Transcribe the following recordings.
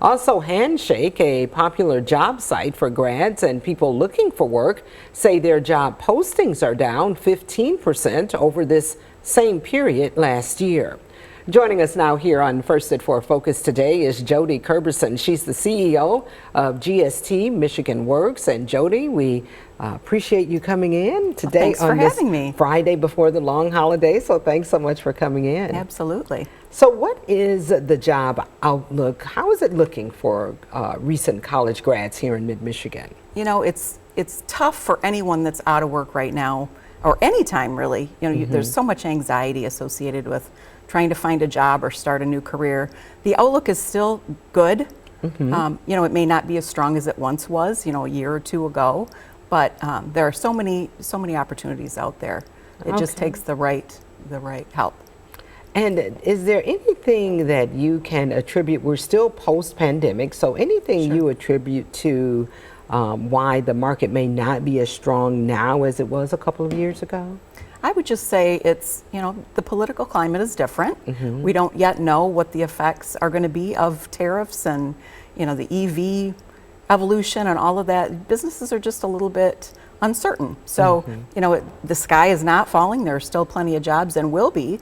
Also, Handshake, a popular job site for grads and people looking for work, say their job postings are down 15% over this same period last year. Joining us now here on First at 4 Focus today is Jody Kerberson. She's the CEO of GST Michigan Works. And Jody, we appreciate you coming in today on this Friday before the long holiday. So thanks so much for coming in. Absolutely. So what is the job outlook? How is it looking for recent college grads here in mid-Michigan? You know, it's tough for anyone that's out of work right now, or any time really. You know, there's so much anxiety associated with trying to find a job or start a new career. The outlook is still good. You know, it may not be as strong as it once was, you know, a year or two ago, but there are so many opportunities out there. It just takes the right help. And is there anything that you can attribute, we're still post-pandemic, so anything you attribute to why the market may not be as strong now as it was a couple of years ago? I would just say it's, you know, the political climate is different. We don't yet know what the effects are going to be of tariffs and, you know, the EV evolution and all of that. Businesses are just a little bit uncertain. So, you know, the sky is not falling. There are still plenty of jobs and will be.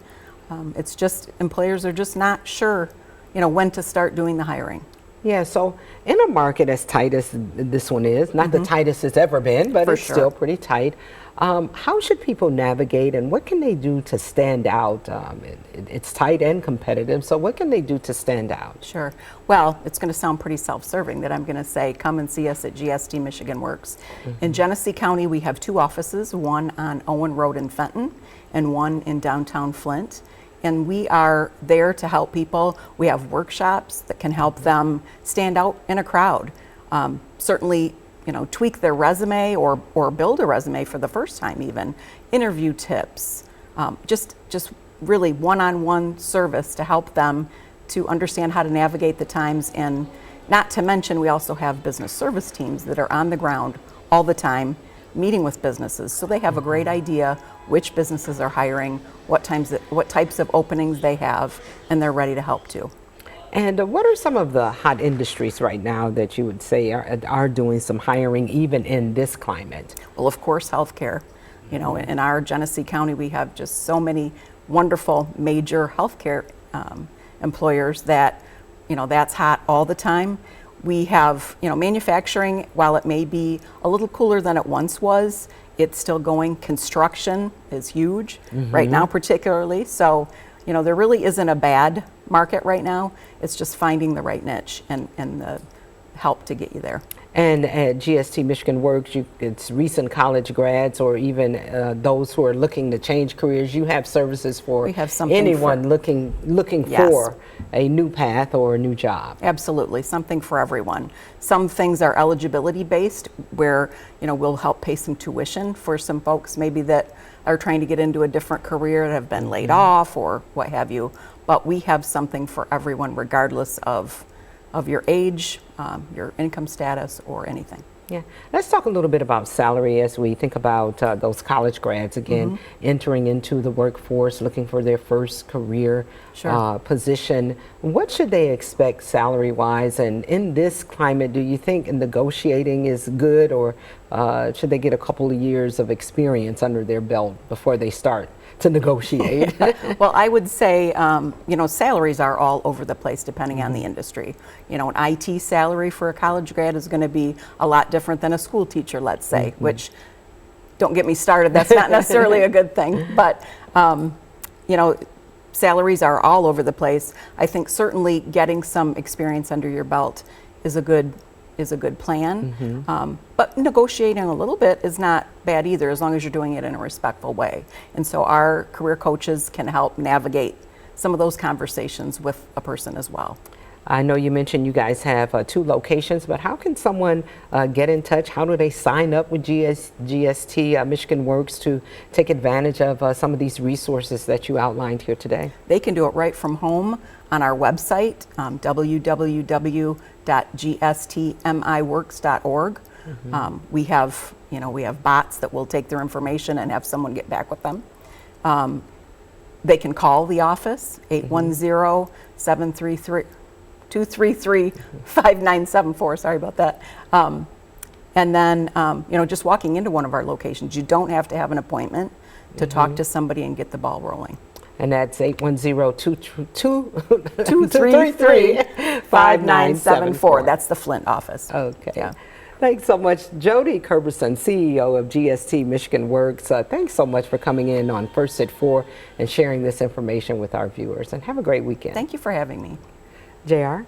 It's just employers are just not sure, you know, when to start doing the hiring. Yeah, so in a market as tight as this one is, not the tightest it's ever been, but it's still pretty tight. How should people navigate and what can they do to stand out? It's tight and competitive, so what can they do to stand out? Sure. Well, it's going to sound pretty self-serving that I'm going to say, come and see us at GST Michigan Works. In Genesee County, we have two offices, one on Owen Road in Fenton and one in downtown Flint. And we are there to help people. We have workshops that can help them stand out in a crowd. Certainly, you know, tweak their resume or build a resume for the first time even. Interview tips, just really one-on-one service to help them to understand how to navigate the times. And not to mention, we also have business service teams that are on the ground all the time, meeting with businesses. So they have a great idea which businesses are hiring, what types of openings they have, and they're ready to help too. And what are some of the hot industries right now that you would say are doing some hiring even in this climate? Well, of course, healthcare. You know, in our Genesee County, we have just so many wonderful major healthcare employers that, you know, that's hot all the time. We have, you know, manufacturing, while it may be a little cooler than it once was, it's still going. Construction is huge right now, particularly. So, you know, there really isn't a bad market right now. It's just finding the right niche and the help to get you there. And at GST Michigan Works, it's recent college grads or even those who are looking to change careers. You have services for anyone looking for a new path or a new job. Absolutely, something for everyone. Some things are eligibility based, where, you know, we'll help pay some tuition for some folks maybe that are trying to get into a different career that have been laid off or what have you. But we have something for everyone, regardless of your age, your income status, or anything. Yeah, let's talk a little bit about salary as we think about those college grads again entering into the workforce, looking for their first career position. What should they expect salary-wise? And in this climate, do you think negotiating is good, or should they get a couple of years of experience under their belt before they start to negotiate? Well, I would say, you know, salaries are all over the place depending on the industry. You know, an IT salary for a college grad is going to be a lot different than a school teacher, let's say, which, don't get me started, that's not necessarily a good thing. But, you know, salaries are all over the place. I think certainly getting some experience under your belt is a good plan. But negotiating a little bit is not bad either, as long as you're doing it in a respectful way. And so our career coaches can help navigate some of those conversations with a person as well. I know you mentioned you guys have 2 locations, but how can someone get in touch? How do they sign up with GST Michigan Works to take advantage of some of these resources that you outlined here today? They can do it right from home on our website, www.gstmiworks.org. We have, you know, we have bots that will take their information and have someone get back with them. They can call the office, 810-733 233-5974, sorry about that. And then, just walking into one of our locations, you don't have to have an appointment to talk to somebody and get the ball rolling. And that's 233-5974. That's the Flint office. Okay. Yeah. Thanks so much, Jody Kerberson, CEO of GST Michigan Works. Thanks so much for coming in on First at 4 and sharing this information with our viewers. And have a great weekend. Thank you for having me. JR?